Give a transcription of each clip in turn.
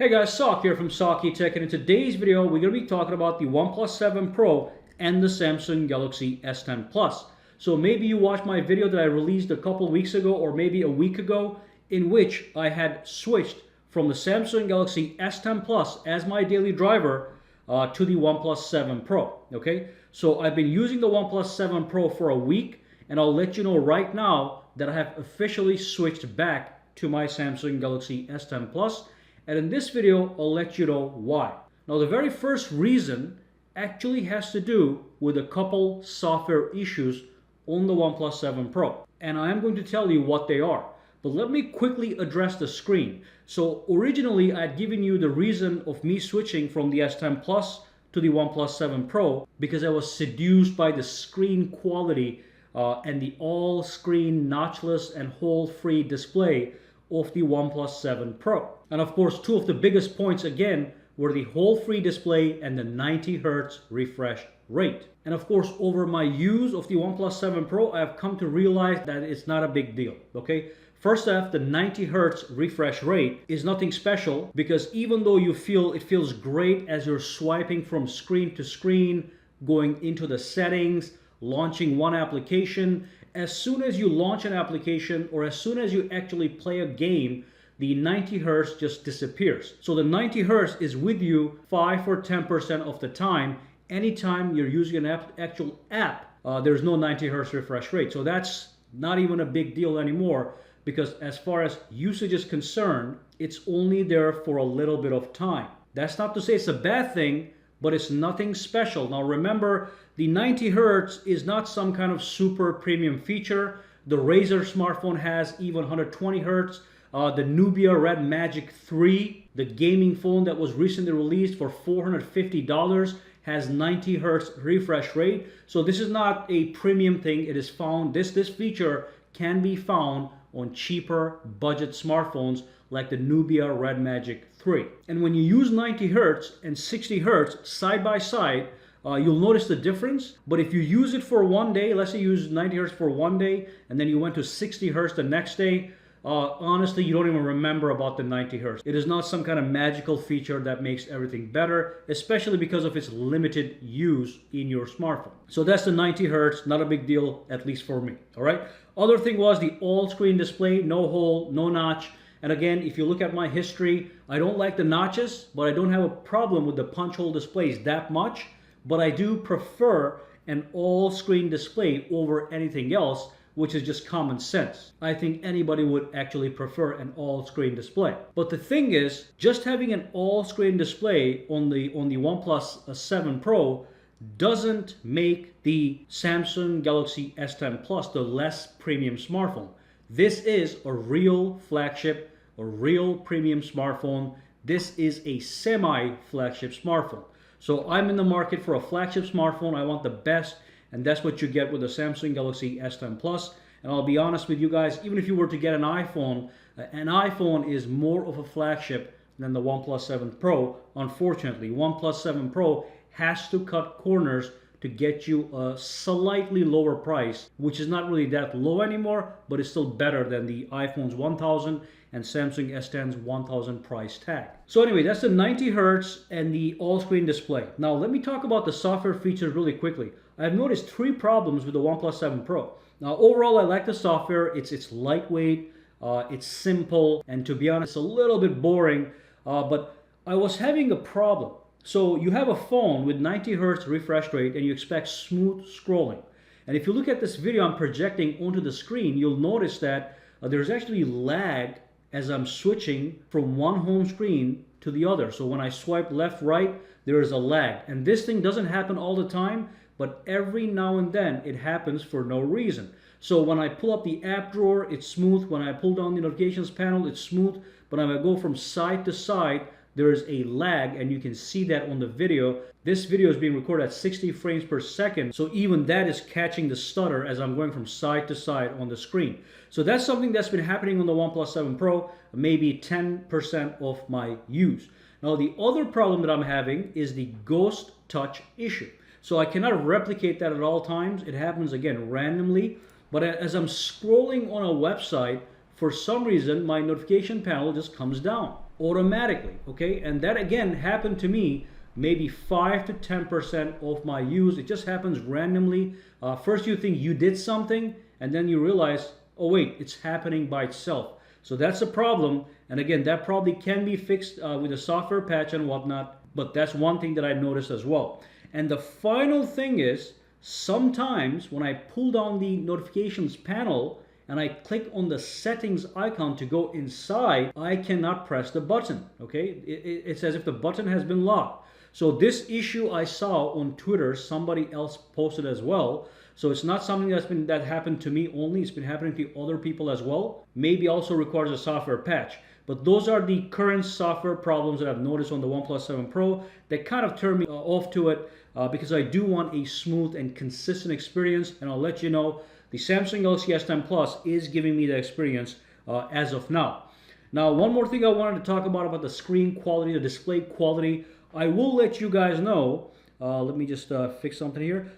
Hey guys, Sak here from SAKITECH, and in today's video we're going to be talking about the OnePlus 7 Pro and the Samsung Galaxy S10 Plus. So maybe you watched my video that I released a couple weeks ago or maybe a week ago, in which I had switched from the Samsung Galaxy S10 Plus as my daily driver to the OnePlus 7 Pro. Okay, so I've been using the OnePlus 7 Pro for a week, and I'll let you know right now that I have officially switched back to my Samsung Galaxy S10 Plus. And in this video, I'll let you know why. Now, the very first reason actually has to do with a couple software issues on the OnePlus 7 Pro. And I am going to tell you what they are. But let me quickly address the screen. So originally, I had given you the reason of me switching from the S10 Plus to the OnePlus 7 Pro because I was seduced by the screen quality and the all-screen notchless and hole-free display of the OnePlus 7 Pro. And of course, two of the biggest points again were the hole-free display and the 90 Hz refresh rate. And of course, over my use of the OnePlus 7 Pro, I have come to realize that it's not a big deal, okay? First off, the 90 Hz refresh rate is nothing special because even though you feel it feels great as you're swiping from screen to screen, going into the settings, launching one application, as soon as you launch an application or as soon as you actually play a game, the 90 Hz just disappears. So the 90 Hz is with you 5 or 10% of the time. Anytime you're using an actual app, there's no 90 Hz refresh rate. So that's not even a big deal anymore because as far as usage is concerned, it's only there for a little bit of time. That's not to say it's a bad thing, but it's nothing special. Now remember, the 90 Hz is not some kind of super premium feature. The Razer smartphone has even 120 Hz. The Nubia Red Magic 3, the gaming phone that was recently released for $450, has 90 Hz refresh rate. So this is not a premium thing. It is found, this feature can be found on cheaper budget smartphones like the Nubia Red Magic 3. And when you use 90 Hz and 60 Hz side by side, you'll notice the difference. But if you use it for one day, let's say you use 90 Hz for one day, and then you went to 60 Hz the next day, honestly, you don't even remember about the 90 Hz. It is not some kind of magical feature that makes everything better, especially because of its limited use in your smartphone. So that's the 90 Hz, not a big deal, at least for me, all right? Other thing was the all-screen display, no hole, no notch. And again, if you look at my history, I don't like the notches, but I don't have a problem with the punch hole displays that much. But I do prefer an all-screen display over anything else, which is just common sense. I think anybody would actually prefer an all-screen display. But the thing is, just having an all-screen display on the OnePlus 7 Pro doesn't make the Samsung Galaxy S10 Plus the less premium smartphone. This is a real flagship, a real premium smartphone. This is a semi-flagship smartphone. So I'm in the market for a flagship smartphone. I want the best, and that's what you get with the Samsung Galaxy S10 Plus. And I'll be honest with you guys, even if you were to get an iPhone is more of a flagship than the OnePlus 7 Pro. Unfortunately, OnePlus 7 Pro has to cut corners to get you a slightly lower price, which is not really that low anymore, but it's still better than the iPhone's 1000 and Samsung S10's 1000 price tag. So anyway, that's the 90 Hz and the all-screen display. Now let me talk about the software features really quickly. I've noticed three problems with the OnePlus 7 Pro. Now overall, I like the software. It's lightweight, it's simple, and to be honest, a little bit boring, but I was having a problem. So you have a phone with 90 Hz refresh rate and you expect smooth scrolling. And if you look at this video I'm projecting onto the screen, you'll notice that there's actually lag as I'm switching from one home screen to the other. So when I swipe left, right, there is a lag. And this thing doesn't happen all the time, but every now and then it happens for no reason. So when I pull up the app drawer, it's smooth. When I pull down the notifications panel, it's smooth. But when I go from side to side, there is a lag, and you can see that on the video. This video is being recorded at 60 frames per second, so even that is catching the stutter as I'm going from side to side on the screen. So that's something that's been happening on the OnePlus 7 Pro, maybe 10% of my use. Now the other problem that I'm having is the ghost touch issue. So I cannot replicate that at all times. It happens again randomly, but as I'm scrolling on a website, for some reason my notification panel just comes down. automatically, okay? And that again happened to me maybe 5 to 10% of my use. It just happens randomly. First you think you did something, and then you realize, oh wait, it's happening by itself. So that's a problem, and again, that probably can be fixed with a software patch and whatnot, but that's one thing that I noticed as well. And the final thing is, sometimes when I pull down the notifications panel and I click on the settings icon to go inside, I cannot press the button, okay? It's as if the button has been locked. So this issue I saw on Twitter, somebody else posted as well. So it's not something that happened to me only, it's been happening to other people as well. Maybe also requires a software patch. But those are the current software problems that I've noticed on the OnePlus 7 Pro that kind of turn me off to it because I do want a smooth and consistent experience. And I'll let you know, the Samsung Galaxy S10 Plus is giving me that experience as of now. Now, one more thing I wanted to talk about the screen quality, the display quality. I will let you guys know, let me just fix something here.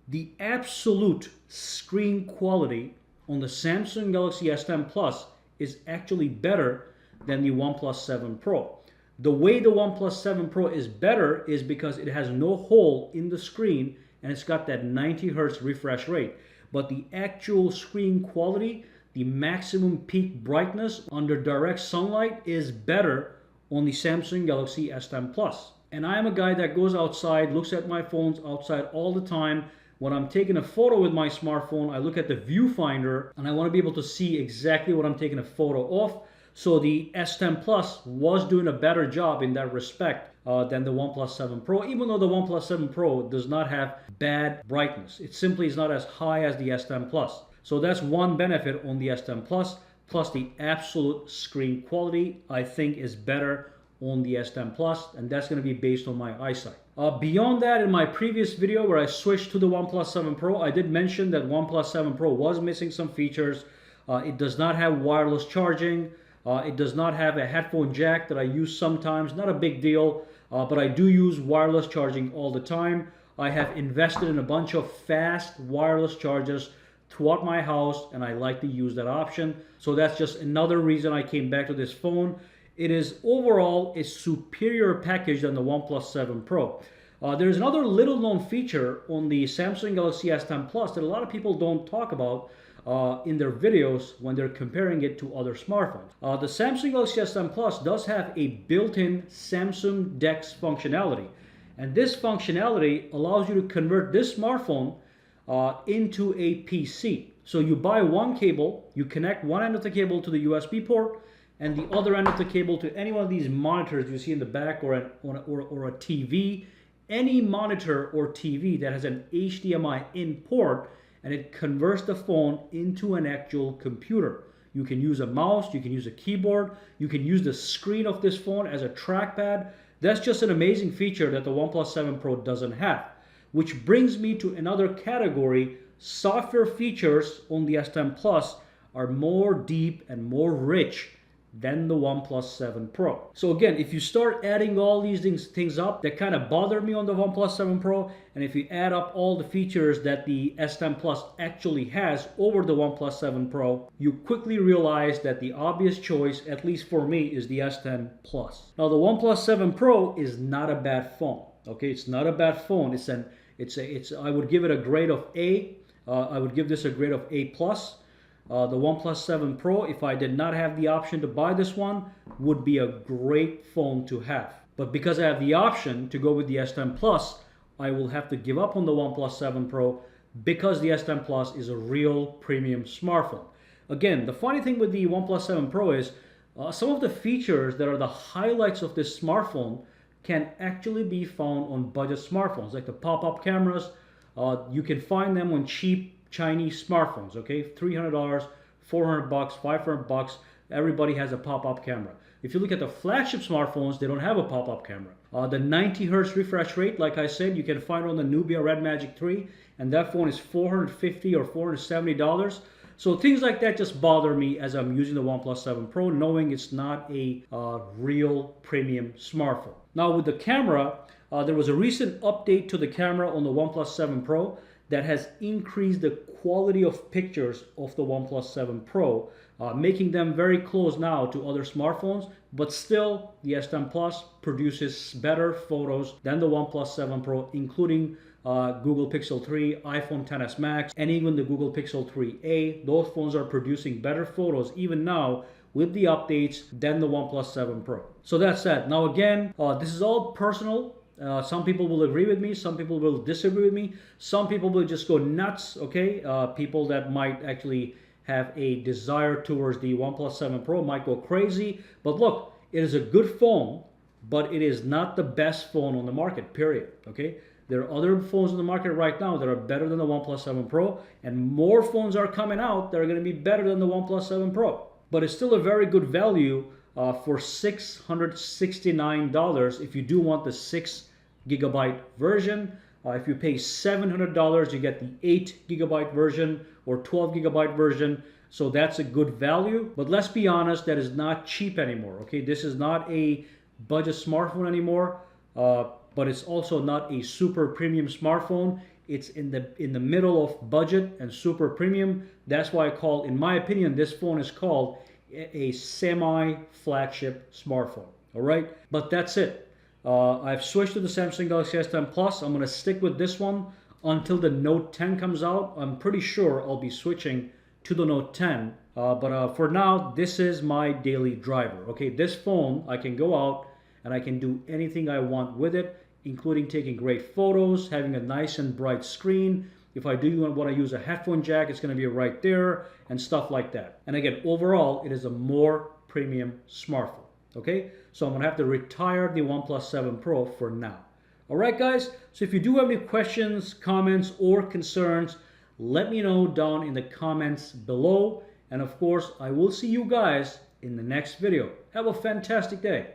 The absolute screen quality on the Samsung Galaxy S10 Plus is actually better than the OnePlus 7 Pro. The way the OnePlus 7 Pro is better is because it has no hole in the screen and it's got that 90 Hz refresh rate. But the actual screen quality, the maximum peak brightness under direct sunlight is better on the Samsung Galaxy S10 Plus. And I am a guy that goes outside, looks at my phones outside all the time. When I'm taking a photo with my smartphone, I look at the viewfinder and I want to be able to see exactly what I'm taking a photo of. So the S10 Plus was doing a better job in that respect than the OnePlus 7 Pro, even though the OnePlus 7 Pro does not have bad brightness. It simply is not as high as the S10 Plus. So that's one benefit on the S10 Plus, plus the absolute screen quality I think is better on the S10 Plus, and that's going to be based on my eyesight. Beyond that, in my previous video where I switched to the OnePlus 7 Pro, I did mention that OnePlus 7 Pro was missing some features. It does not have wireless charging. It does not have a headphone jack that I use sometimes. Not a big deal, but I do use wireless charging all the time. I have invested in a bunch of fast wireless chargers throughout my house, and I like to use that option. So that's just another reason I came back to this phone. It is overall a superior package than the OnePlus 7 Pro. There's another little known feature on the Samsung Galaxy S10 Plus that a lot of people don't talk about in their videos when they're comparing it to other smartphones. The Samsung Galaxy S10 Plus does have a built-in Samsung DeX functionality. And this functionality allows you to convert this smartphone into a PC. So you buy one cable, you connect one end of the cable to the USB port, and the other end of the cable to any one of these monitors you see in the back or a TV, any monitor or TV that has an HDMI in port, and it converts the phone into an actual computer. You can use a mouse, you can use a keyboard, you can use the screen of this phone as a trackpad. That's just an amazing feature that the OnePlus 7 Pro doesn't have. Which brings me to another category. Software features on the S10 Plus are more deep and more rich than the OnePlus 7 Pro. So again, if you start adding all these things up that kind of bother me on the OnePlus 7 Pro, and if you add up all the features that the S10 Plus actually has over the OnePlus 7 Pro, you quickly realize that the obvious choice, at least for me, is the S10 Plus. Now the OnePlus 7 Pro is not a bad phone. Okay, it's not a bad phone. I would give it a grade of A. I would give this a grade of A+. The OnePlus 7 Pro, if I did not have the option to buy this one, would be a great phone to have. But because I have the option to go with the S10 Plus, I will have to give up on the OnePlus 7 Pro because the S10 Plus is a real premium smartphone. Again, the funny thing with the OnePlus 7 Pro is some of the features that are the highlights of this smartphone can actually be found on budget smartphones, like the pop-up cameras. You can find them on cheap Chinese smartphones, okay? $300, $400, $500, everybody has a pop-up camera. If you look at the flagship smartphones, they don't have a pop-up camera. The 90 Hz refresh rate, like I said, you can find on the Nubia Red Magic 3, and that phone is $450 or $470. So things like that just bother me as I'm using the OnePlus 7 Pro, knowing it's not a real premium smartphone. Now with the camera, there was a recent update to the camera on the OnePlus 7 Pro that has increased the quality of pictures of the OnePlus 7 Pro, making them very close now to other smartphones, but still the S10 Plus produces better photos than the OnePlus 7 Pro, including Google Pixel 3, iPhone XS Max, and even the Google Pixel 3a. Those phones are producing better photos even now with the updates than the OnePlus 7 Pro. So that's that. Now again, this is all personal. Some people will agree with me, some people will disagree with me, some people will just go nuts, okay? People that might actually have a desire towards the OnePlus 7 Pro might go crazy. But look, it is a good phone, but it is not the best phone on the market, period, okay? There are other phones on the market right now that are better than the OnePlus 7 Pro, and more phones are coming out that are going to be better than the OnePlus 7 Pro. But it's still a very good value for $669 if you do want the 6 gigabyte version. If you pay $700, you get the 8 gigabyte version or 12 gigabyte version. So that's a good value. But let's be honest, that is not cheap anymore. Okay, this is not a budget smartphone anymore. But it's also not a super premium smartphone. It's in the middle of budget and super premium. That's why in my opinion, this phone is called a semi-flagship smartphone. All right, but that's it. I've switched to the Samsung Galaxy S10 Plus. I'm gonna stick with this one until the Note 10 comes out. I'm pretty sure I'll be switching to the Note 10. But for now, this is my daily driver. Okay, this phone, I can go out and I can do anything I want with it, including taking great photos, having a nice and bright screen. If I do want to use a headphone jack, it's going to be right there and stuff like that. And again, overall, it is a more premium smartphone. Okay, so I'm going to have to retire the OnePlus 7 Pro for now. All right, guys, so if you do have any questions, comments, or concerns, let me know down in the comments below. And of course, I will see you guys in the next video. Have a fantastic day.